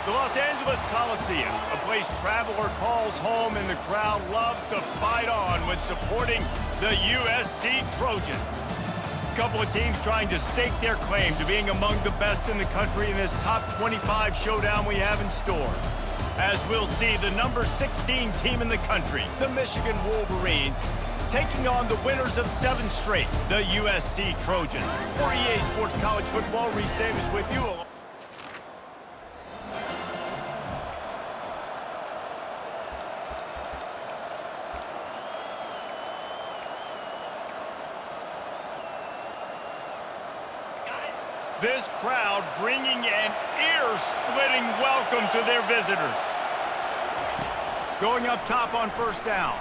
The Los Angeles Coliseum, a place traveler calls home and the crowd loves to fight on when supporting the USC Trojans. A couple of teams trying to stake their claim to being among the best in the country in this top 25 showdown we have in store. As we'll see, the number 16 team in the country, the Michigan Wolverines, taking on the winners of 7 straight, the USC Trojans. For EA Sports College Football, Reese Davis with you. This crowd bringing an ear-splitting welcome to their visitors. Going up top on first down.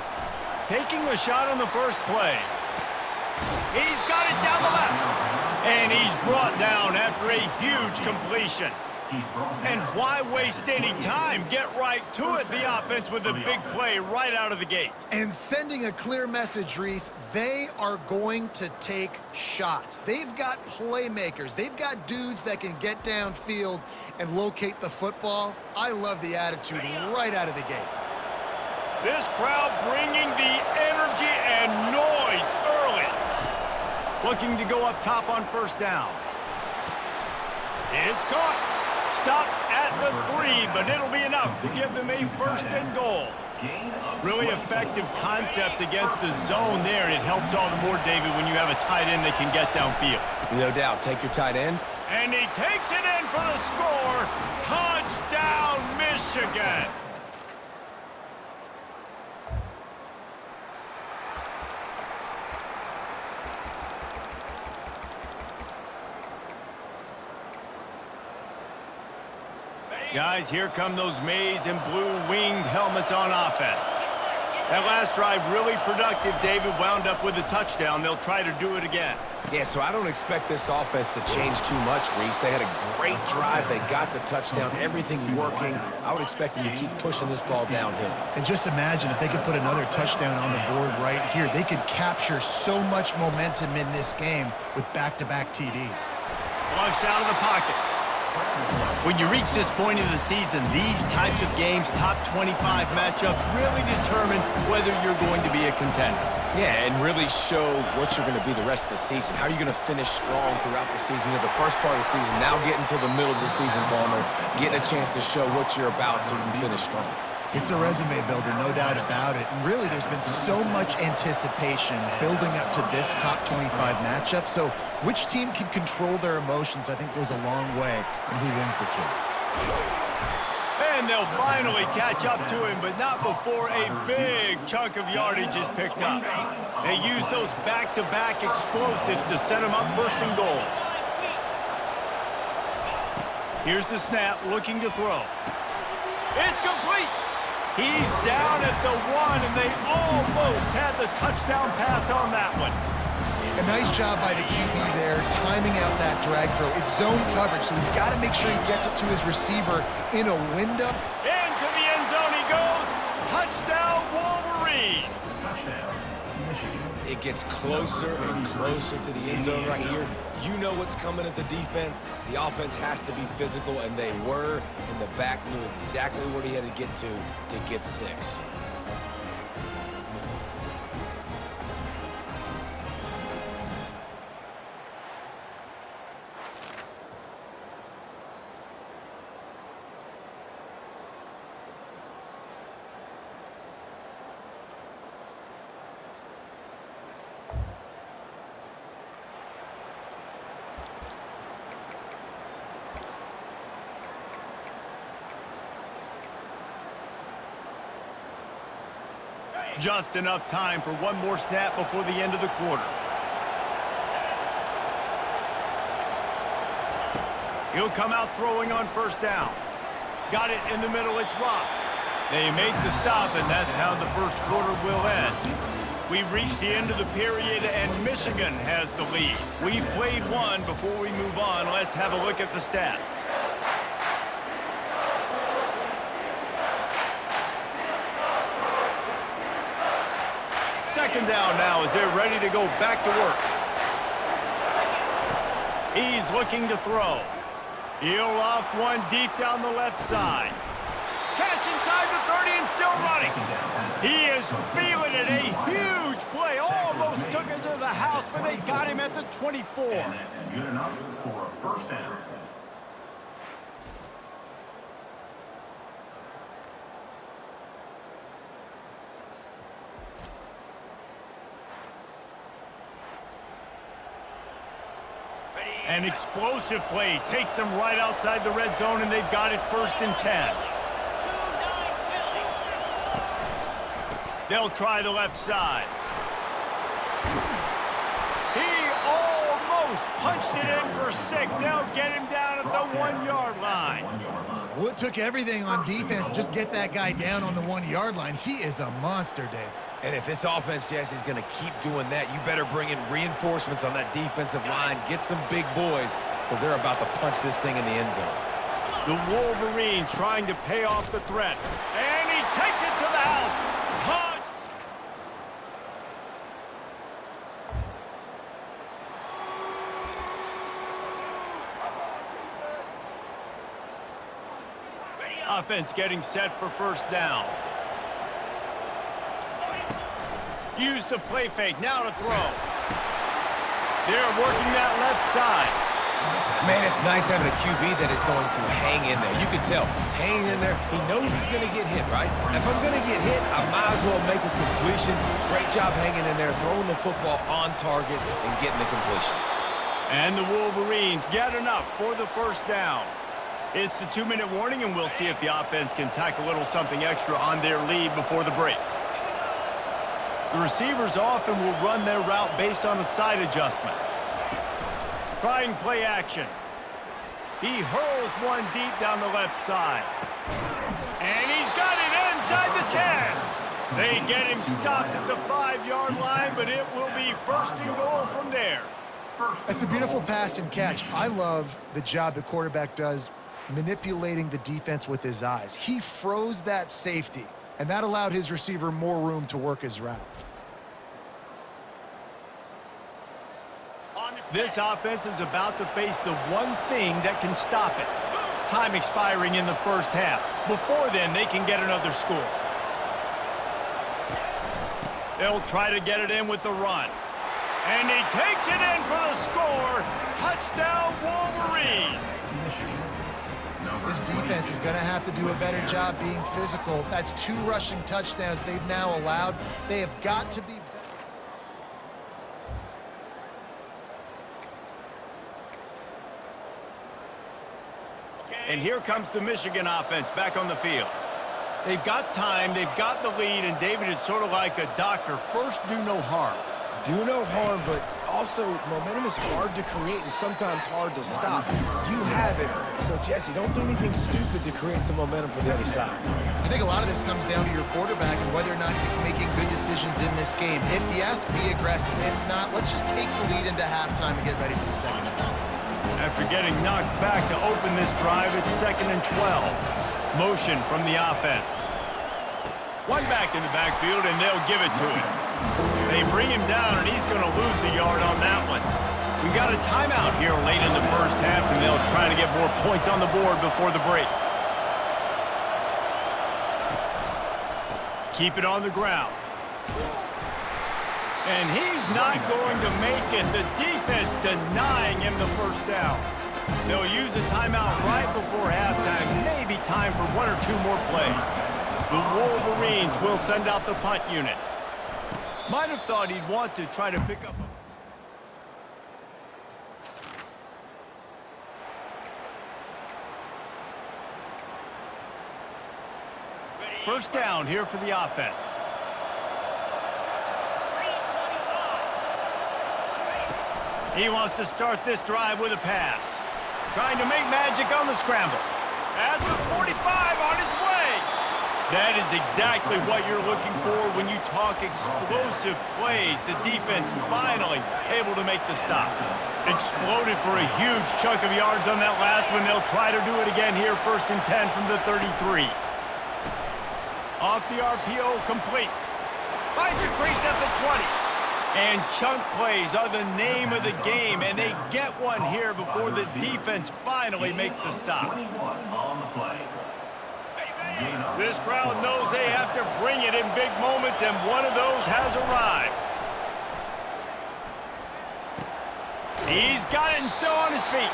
Taking a shot on the first play. He's got it down the left. And he's brought down after a huge completion. And why waste any time? Get right to it, the offense, with a big play right out of the gate. And sending a clear message, Reese, they are going to take shots. They've got playmakers. They've got dudes that can get downfield and locate the football. I love the attitude right out of the gate. This crowd bringing the energy and noise early. Looking to go up top on first down. It's caught. Stopped at the 3, but it'll be enough to give them a first and goal. Really effective concept against the zone there, and it helps all the more, David, when you have a tight end that can get downfield. No doubt. Take your tight end. And he takes it in for the score. Touchdown, Michigan. Guys, here come those maize and blue winged helmets on offense. That last drive really productive. David wound up with a touchdown. They'll try to do it again. Yeah, so I don't expect this offense to change too much, Reese. They had a great drive. They got the touchdown. Everything working. I would expect them to keep pushing this ball downhill. And just imagine if they could put another touchdown on the board right here. They could capture so much momentum in this game with back-to-back TDs. Flushed out of the pocket. When you reach this point in the season, these types of games, top 25 matchups, really determine whether you're going to be a contender. Yeah, and really show what you're going to be the rest of the season. How are you going to finish strong throughout the season? You're the first part of the season, now getting to the middle of the season, Palmer, getting a chance to show what you're about so you can finish strong. It's a resume builder, no doubt about it. And really, there's been so much anticipation building up to this top 25 matchup. So which team can control their emotions, I think, goes a long way in who wins this one. And they'll finally catch up to him, but not before a big chunk of yardage is picked up. They use those back-to-back explosives to set him up first and goal. Here's the snap, looking to throw. It's complete. He's down at the 1, and they almost had the touchdown pass on that one. A nice job by the QB there, timing out that drag throw. It's zone coverage, so he's got to make sure he gets it to his receiver in a window. Into the end zone he goes. Touchdown, Wolverines. It gets closer and closer to the end zone right here. You know what's coming as a defense. The offense has to be physical, and they were. And the back knew exactly where he had to get 6. Just enough time for one more snap before the end of the quarter. He'll come out throwing on first down. Got it in the middle, it's Rock. They make the stop, and that's how the first quarter will end. We've reached the end of the period, and Michigan has the lead. We've played one. Before we move on, let's have a look at the stats. Second down now as they're ready to go back to work. He's looking to throw. He'll loft one deep down the left side. Catch inside the 30 and still running. He is feeling it. A huge play. Almost took it to the house, but they got him at the 24. And that's good enough for a first down. An explosive play takes them right outside the red zone, and they've got it 1st and 10. They'll try the left side. He almost punched it in for 6. They'll get him down at the 1-yard line. Well, it took everything on defense to just get that guy down on the 1-yard line. He is a monster, Dave. And if this offense, Jesse, is going to keep doing that, you better bring in reinforcements on that defensive line. Get some big boys, because they're about to punch this thing in the end zone. The Wolverines trying to pay off the threat. And he takes it to the house. Touch! Offense getting set for 1st down. Use the play fake, now to throw. They're working that left side. Man, it's nice having a QB that is going to hang in there. You can tell, hanging in there, he knows he's going to get hit, right? If I'm going to get hit, I might as well make a completion. Great job hanging in there, throwing the football on target and getting the completion. And the Wolverines get enough for the 1st down. It's the 2-minute warning, and we'll see if the offense can tack a little something extra on their lead before the break. The receivers often will run their route based on a side adjustment. Trying play action. He hurls one deep down the left side. And he's got it inside the 10. They get him stopped at the 5-yard line, but it will be 1st and goal from there. That's a beautiful pass and catch. I love the job the quarterback does manipulating the defense with his eyes. He froze that safety, and that allowed his receiver more room to work his route. This offense is about to face the one thing that can stop it. Time expiring in the 1st half. Before then, they can get another score. They'll try to get it in with the run. And he takes it in for the score. Touchdown, Wolverines. This defense is going to have to do a better job being physical. That's 2 rushing touchdowns they've now allowed. They have got to be better. And here comes the Michigan offense back on the field. They've got time, they've got the lead, and David, it's sort of like a doctor. First, do no harm. Do no harm, but also momentum is hard to create and sometimes hard to stop. You have it, so Jesse, don't do anything stupid to create some momentum for the other side. I think a lot of this comes down to your quarterback and whether or not he's making good decisions in this game. If yes, be aggressive. If not, let's just take the lead into halftime and get ready for the 2nd half. After getting knocked back to open this drive, it's 2nd and 12. Motion from the offense. One back in the backfield, and they'll give it to him. They bring him down, and he's going to lose a yard on that one. We got a timeout here late in the 1st half, and they'll try to get more points on the board before the break. Keep it on the ground. And he's not going to make it. The defense denying him the 1st down. They'll use a timeout right before halftime. Maybe time for 1 or 2 more plays. The Wolverines will send out the punt unit. Might have thought he'd want to try to pick up a... 1st down here for the offense. He wants to start this drive with a pass. Trying to make magic on the scramble. At the 45 on his way. That is exactly what you're looking for when you talk explosive plays. The defense finally able to make the stop. Exploded for a huge chunk of yards on that last one. They'll try to do it again here, 1st and 10 from the 33. Off the RPO, complete. Finds a crease at the 20. And chunk plays are the name of the game, and they get one here before the defense finally makes the stop. 21 on the play. This crowd knows they have to bring it in big moments, and one of those has arrived. He's got it and still on his feet.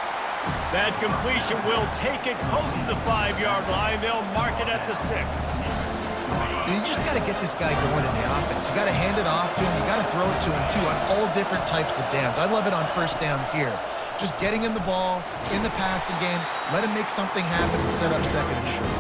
That completion will take it close to the 5-yard line. They'll mark it at the 6. You just got to get this guy going in the offense. You got to hand it off to him. You got to throw it to him, too, on all different types of downs. I love it on first down here. Just getting him the ball in the passing game, let him make something happen and set up second and short.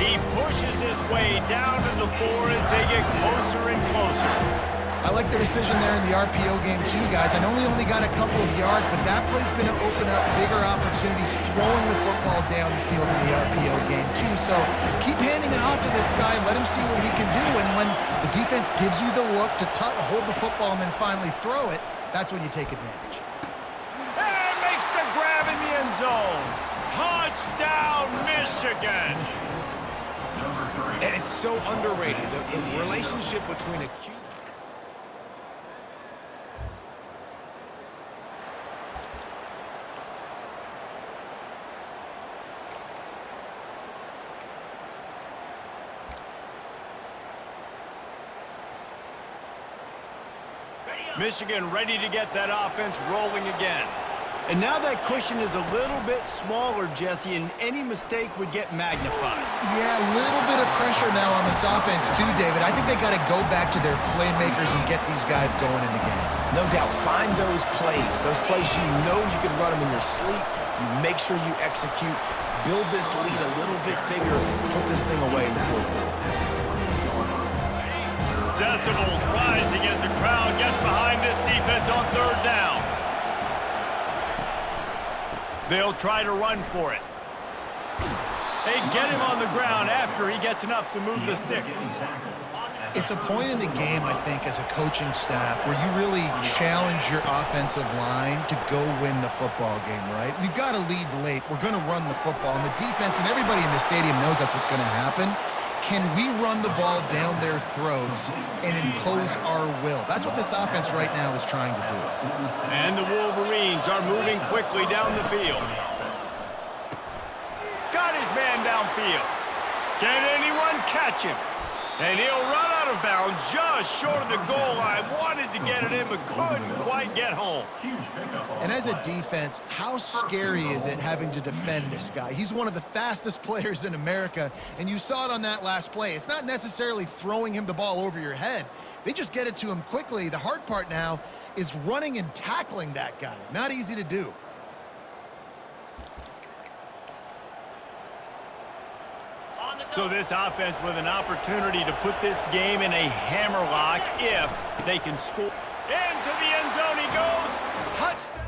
He pushes his way down to the 4 as they get closer and closer. I like the decision there in the RPO game too, guys. I know he only got a couple of yards, but that play's going to open up bigger opportunities throwing the football down the field in the RPO game too. So keep handing it off to this guy, let him see what he can do, and when the defense gives you the look to hold the football and then finally throw it, that's when you take advantage. And makes the grab in the end zone. Touchdown, Michigan! And it's so underrated, the relationship between a QB. Michigan ready to get that offense rolling again. And now that cushion is a little bit smaller, Jesse, and any mistake would get magnified. Yeah, a little bit of pressure now on this offense too, David. I think they got to go back to their playmakers and get these guys going in the game. No doubt, find those plays you know you can run them in your sleep. You make sure you execute, build this lead a little bit bigger, put this thing away in the fourth quarter. Decibels rising as the crowd gets behind this defense on third down. They'll try to run for it. They get him on the ground after he gets enough to move the sticks. It's a point in the game, I think, as a coaching staff where you really challenge your offensive line to go win the football game, right? We've got to lead late. We're going to run the football. And the defense and everybody in the stadium knows that's what's going to happen. Can we run the ball down their throats and impose our will? That's what this offense right now is trying to do. And the Wolverines are moving quickly down the field. Got his man downfield. Can anyone catch him? And he'll run out of bounds just short of the goal line. Wanted to get it in, but couldn't quite get home. And as a defense, how scary is it having to defend this guy? He's one of the fastest players in America, and you saw it on that last play. It's not necessarily throwing him the ball over your head. They just get it to him quickly. The hard part now is running and tackling that guy. Not easy to do. So this offense with an opportunity to put this game in a hammerlock if they can score. Into the end zone he goes. Touchdown.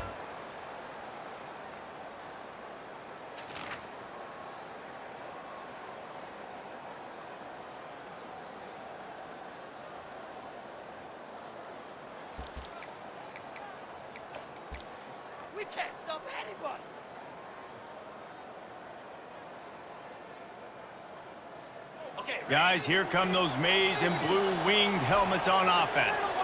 We can't stop anybody. Guys, here come those maize and blue winged helmets on offense.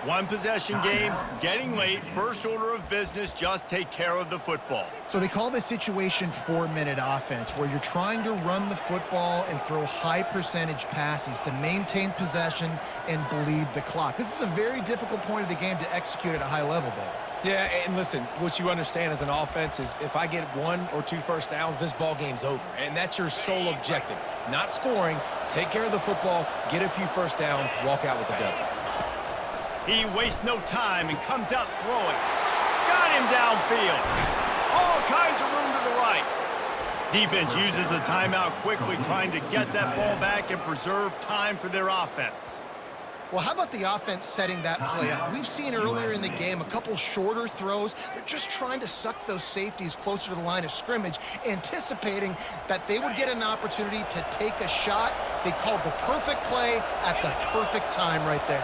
One possession game, getting late, first order of business, just take care of the football. So they call this situation 4-minute offense, where you're trying to run the football and throw high percentage passes to maintain possession and bleed the clock. This is a very difficult point of the game to execute at a high level, though. Yeah, and listen, what you understand as an offense is if I get 1 or 2 first downs, this ball game's over. And that's your sole objective. Not scoring, take care of the football, get a few first downs, walk out with the W. He wastes no time and comes out throwing. Got him downfield. All kinds of room to the right. Defense uses a timeout quickly, trying to get that ball back and preserve time for their offense. Well, how about the offense setting that play up? We've seen earlier in the game a couple shorter throws. They're just trying to suck those safeties closer to the line of scrimmage, anticipating that they would get an opportunity to take a shot. They called the perfect play at the perfect time right there.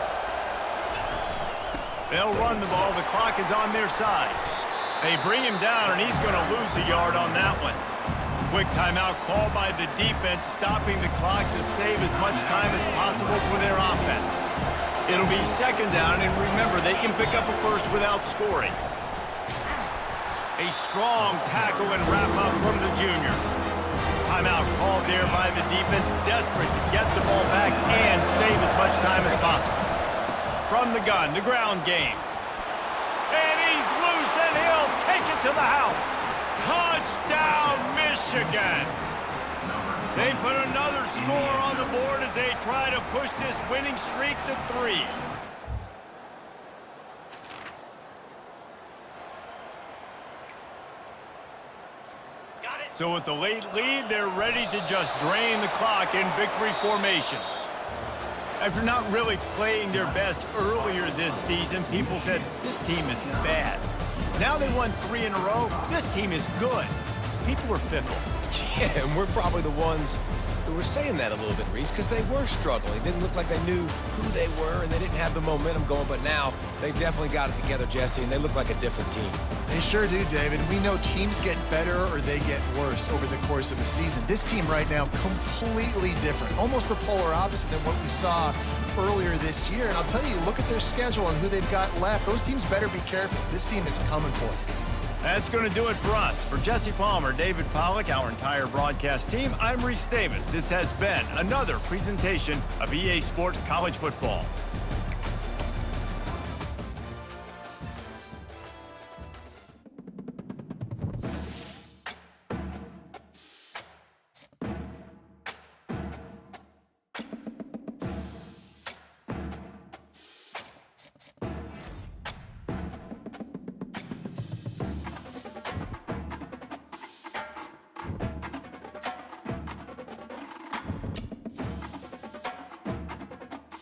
They'll run the ball. The clock is on their side. They bring him down, and he's going to lose a yard on that one. Quick timeout called by the defense, stopping the clock to save as much time as possible for their offense. It'll be second down, and remember, they can pick up a first without scoring. A strong tackle and wrap-up from the junior. Timeout called there by the defense, desperate to get the ball back and save as much time as possible. From the gun, the ground game. And he's loose, and he'll take it to the house. Touchdown, Michigan! They put another score on the board as they try to push this winning streak to 3. So with the late lead, they're ready to just drain the clock in victory formation. After not really playing their best earlier this season, people said, this team is bad. Now they won 3 in a row. This team is good. People are fickle. Yeah, and we're probably the ones who were saying that a little bit, Reese, because they were struggling. It didn't look like they knew who they were, and they didn't have the momentum going. But now they definitely got it together, Jesse, and they look like a different team. They sure do, David. We know teams get better or they get worse over the course of a season. This team right now, completely different. Almost the polar opposite than what we saw earlier this year. And I'll tell you, look at their schedule and who they've got left. Those teams better be careful. This team is coming for it. That's going to do it for us. For Jesse Palmer, David Pollack, our entire broadcast team, I'm Reese Davis. This has been another presentation of EA Sports College Football.